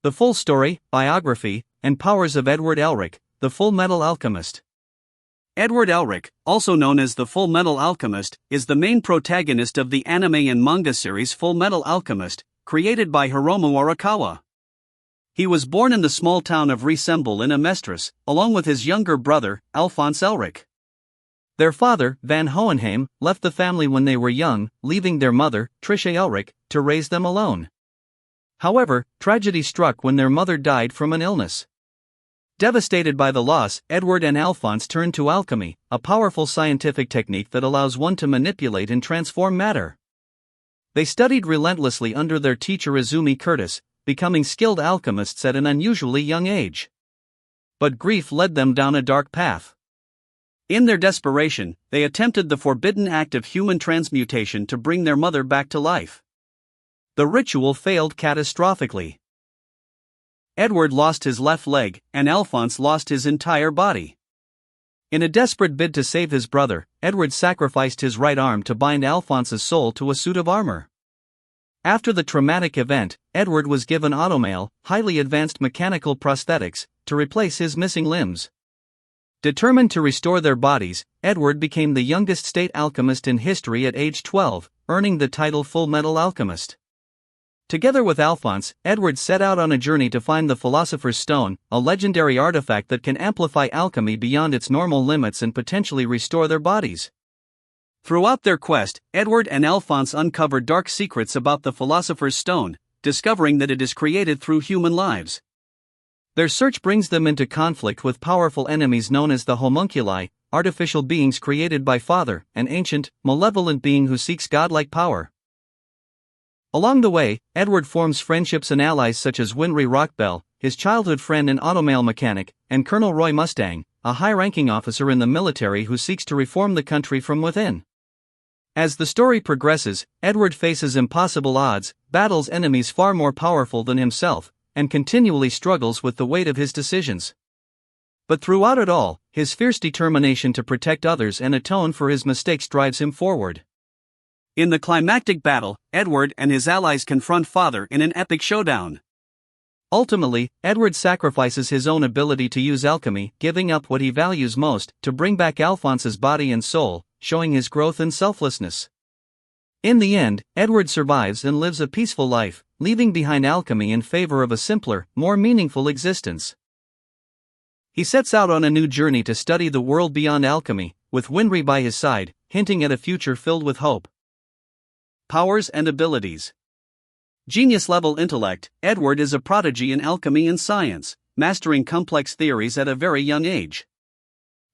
The full story, biography, and powers of Edward Elric, the Fullmetal Alchemist. Edward Elric, also known as the Fullmetal Alchemist, is the main protagonist of the anime and manga series Fullmetal Alchemist, created by Hiromu Arakawa. He was born in the small town of Resembool in Amestris, along with his younger brother, Alphonse Elric. Their father, Van Hohenheim, left the family when they were young, leaving their mother, Trisha Elric, to raise them alone. However, tragedy struck when their mother died from an illness. Devastated by the loss, Edward and Alphonse turned to alchemy, a powerful scientific technique that allows one to manipulate and transform matter. They studied relentlessly under their teacher Izumi Curtis, becoming skilled alchemists at an unusually young age. But grief led them down a dark path. In their desperation, they attempted the forbidden act of human transmutation to bring their mother back to life. The ritual failed catastrophically. Edward lost his left leg, and Alphonse lost his entire body. In a desperate bid to save his brother, Edward sacrificed his right arm to bind Alphonse's soul to a suit of armor. After the traumatic event, Edward was given automail, highly advanced mechanical prosthetics, to replace his missing limbs. Determined to restore their bodies, Edward became the youngest state alchemist in history at age 12, earning the title Fullmetal Alchemist. Together with Alphonse, Edward set out on a journey to find the Philosopher's Stone, a legendary artifact that can amplify alchemy beyond its normal limits and potentially restore their bodies. Throughout their quest, Edward and Alphonse uncover dark secrets about the Philosopher's Stone, discovering that it is created through human lives. Their search brings them into conflict with powerful enemies known as the homunculi, artificial beings created by Father, an ancient, malevolent being who seeks godlike power. Along the way, Edward forms friendships and allies such as Winry Rockbell, his childhood friend and automail mechanic, and Colonel Roy Mustang, a high-ranking officer in the military who seeks to reform the country from within. As the story progresses, Edward faces impossible odds, battles enemies far more powerful than himself, and continually struggles with the weight of his decisions. But throughout it all, his fierce determination to protect others and atone for his mistakes drives him forward. In the climactic battle, Edward and his allies confront Father in an epic showdown. Ultimately, Edward sacrifices his own ability to use alchemy, giving up what he values most, to bring back Alphonse's body and soul, showing his growth and selflessness. In the end, Edward survives and lives a peaceful life, leaving behind alchemy in favor of a simpler, more meaningful existence. He sets out on a new journey to study the world beyond alchemy, with Winry by his side, hinting at a future filled with hope. Powers and abilities. Genius-level intellect, Edward is a prodigy in alchemy and science, mastering complex theories at a very young age.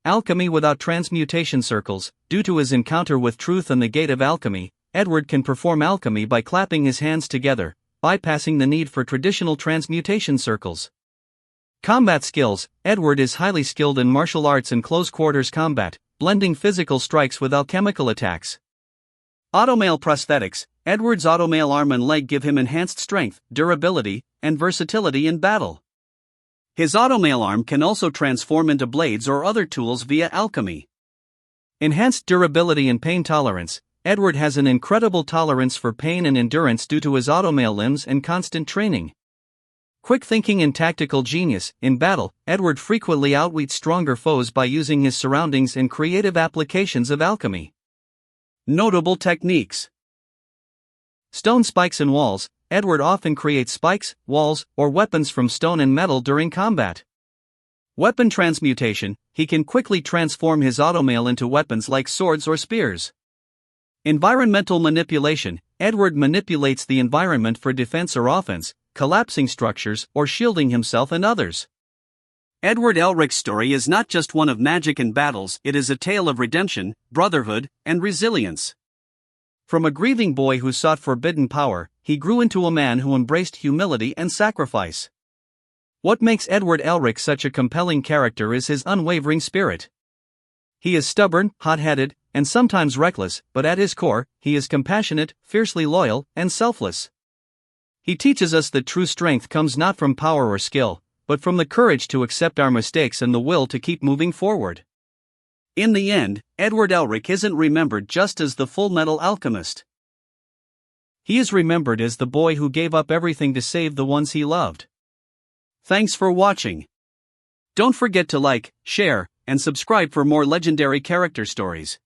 Alchemy without transmutation circles. Due to his encounter with truth and the gate of alchemy, Edward can perform alchemy by clapping his hands together, bypassing the need for traditional transmutation circles. Combat skills. Edward is highly skilled in martial arts and close-quarters combat, blending physical strikes with alchemical attacks. Automail prosthetics. Edward's automail arm and leg give him enhanced strength, durability, and versatility in battle. His automail arm can also transform into blades or other tools via alchemy. Enhanced durability and pain tolerance. Edward has an incredible tolerance for pain and endurance due to his automail limbs and constant training. Quick thinking and tactical genius. In battle, Edward frequently outwits stronger foes by using his surroundings and creative applications of alchemy. Notable techniques. Stone spikes and walls. Edward often creates spikes, walls, or weapons from stone and metal during combat. Weapon transmutation. He can quickly transform his automail into weapons like swords or spears. Environmental manipulation. Edward manipulates the environment for defense or offense, collapsing structures or shielding himself and others. Edward Elric's story is not just one of magic and battles, it is a tale of redemption, brotherhood, and resilience. From a grieving boy who sought forbidden power, he grew into a man who embraced humility and sacrifice. What makes Edward Elric such a compelling character is his unwavering spirit. He is stubborn, hot-headed, and sometimes reckless, but at his core, he is compassionate, fiercely loyal, and selfless. He teaches us that true strength comes not from power or skill, but from the courage to accept our mistakes and the will to keep moving forward. In the end, Edward Elric isn't remembered just as the Fullmetal Alchemist. He is remembered as the boy who gave up everything to save the ones he loved. Thanks for watching. Don't forget to like, share, and subscribe for more legendary character stories.